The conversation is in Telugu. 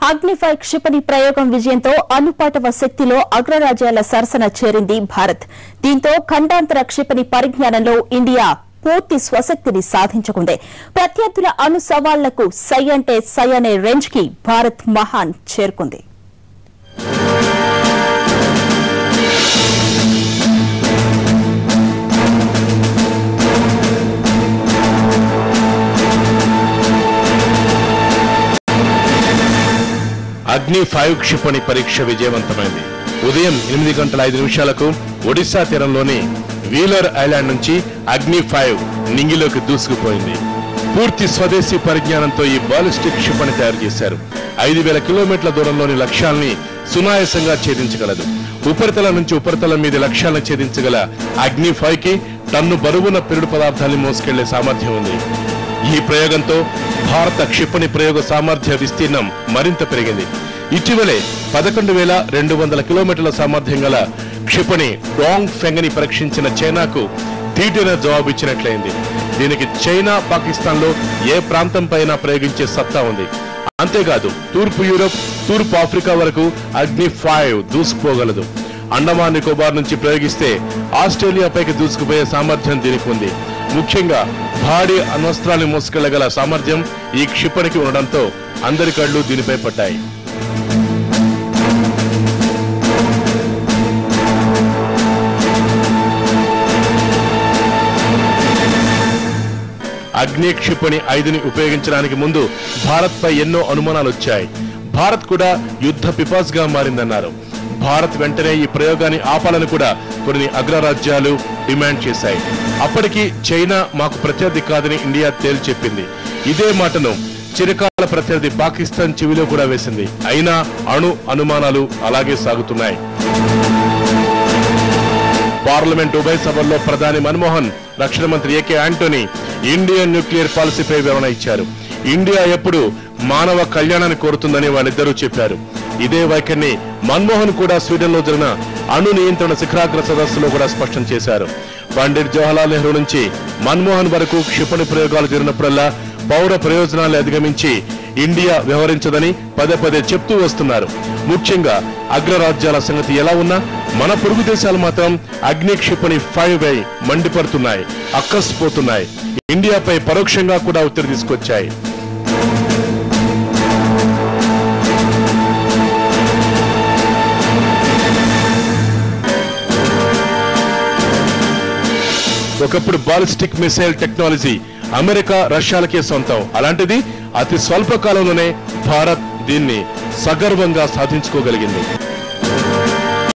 అగ్నిఫై క్షిపణి ప్రయోగం విజయంతో అనుపాటవ శక్తిలో అగ్రరాజ్యాల సరసన చేరింది భారత్. దీంతో ఖండాంతర క్షిపణి పరిజ్ఞానంలో ఇండియా పూర్తి స్వశక్తిని సాధించుకుంది. ప్రత్యర్థుల అణు సవాళ్లకు సై అంటే సై అనే రేంజ్ కి భారత్ మహాన్ చేరుకుంది. అగ్ని-5 క్షిపణి పరీక్ష విజయవంతమైంది. ఉదయం 8:05 ఒడిశా తీరంలోని వీలర్ ఐలాండ్ నుంచి అగ్ని-5 నింగిలోకి దూసుకుపోయింది. పూర్తి స్వదేశీ పరిజ్ఞానంతో ఈ బాలిస్టిక్ క్షిపణి తయారు చేశారు. 5000 కిలోమీటర్ల దూరంలోని లక్ష్యాల్ని సునాయాసంగా ఛేదించగలదు. ఉపరితలం నుంచి ఉపరితలం మీద లక్ష్యాలను ఛేదించగల అగ్ని-5 కి టన్ను బరువున పెరుడు పదార్థాన్ని మోసుకెళ్లే సామర్థ్యం ఉంది. ఈ ప్రయోగంతో భారత క్షిపణి ప్రయోగ సామర్థ్య విస్తీర్ణం మరింత పెరిగింది. ఇటీవలే 11,200 కిలోమీటర్ల సామర్థ్యం గల క్షిపణి డాంగ్ ఫెంగ్ ని పరీక్షించిన చైనాకు ధీటైన జవాబు ఇచ్చినట్లయింది. దీనికి చైనా, పాకిస్తాన్ లో ఏ ప్రాంతం పైన ప్రయోగించే సత్తా ఉంది. అంతేకాదు తూర్పు యూరోప్, తూర్పు ఆఫ్రికా వరకు అగ్ని-5 దూసుకుపోగలదు. అండమాన్ నికోబార్ నుంచి ప్రయోగిస్తే ఆస్ట్రేలియాపైకి దూసుకుపోయే సామర్థ్యం దీనికి ఉంది. ముఖ్యంగా భారీ అణ్వస్త్రాన్ని మోసుకెళ్లగల సామర్థ్యం ఈ క్షిపణికి ఉండడంతో అందరి కళ్లు దీనిపై పడ్డాయి. అగ్ని క్షిపణి 5ని ఉపయోగించడానికి ముందు భారత్ పై ఎన్నో అనుమానాలు వచ్చాయి. భారత్ కూడా యుద్ధ పిపాస్గా మారిందన్నారు. భారత్ వెంటనే ఈ ప్రయోగాన్ని ఆపాలని కూడా కొన్ని అగ్రరాజ్యాలు డిమాండ్ చేశాయి. అప్పటికి చైనా మాకు ప్రత్యర్థి కాదని ఇండియా తేల్చెప్పింది. ఇదే మాటను చిరకాల ప్రత్యర్థి పాకిస్తాన్ చెవిలో కూడా వేసింది. అయినా అనుమానాలు అలాగే సాగుతున్నాయి. పార్లమెంట్ ఉభయ సభల్లో ప్రధాని మన్మోహన్, రక్షణ మంత్రి ఏకే ఆంటోనీ ఇండియన్ న్యూక్లియర్ పాలసీపై వివరణ ఇచ్చారు. ఇండియా ఎప్పుడు మానవ కళ్యాణాన్ని కోరుతుందని వాళ్ళిద్దరూ చెప్పారు. ఇదే వైఖరిని మన్మోహన్ కూడా స్వీడన్ లో జరిగిన అణు నియంత్రణ శిఖరాగ్ర సదస్సులో కూడా స్పష్టం చేశారు. పండిట్ జవహర్లాల్ నెహ్రూ నుంచి మన్మోహన్ వరకు క్షిపణి ప్రయోగాలు జరిగినప్పుడల్లా పౌర ప్రయోజనాలు అధిగమించి ఇండియా వ్యవహరించదని పదే చెప్తూ వస్తున్నారు. ముఖ్యంగా అగ్రరాజ్యాల సంగతి ఎలా ఉన్నా మన పొరుగు దేశాలు మాత్రం అగ్ని క్షిపణి 5 మండిపడుతున్నాయి, అక్కసిపోతున్నాయి. ఇండియాపై పరోక్షంగా కూడా ఒత్తిడి తీసుకొచ్చాయి. ఒకప్పుడు బాలిస్టిక్ మిసైల్ టెక్నాలజీ అమెరికా, రష్యాలకే సొంతం. అలాంటిది అతి స్వల్ప కాలంలోనే భారత్ దీన్ని సగర్వంగా సాధించుకోగలిగింది.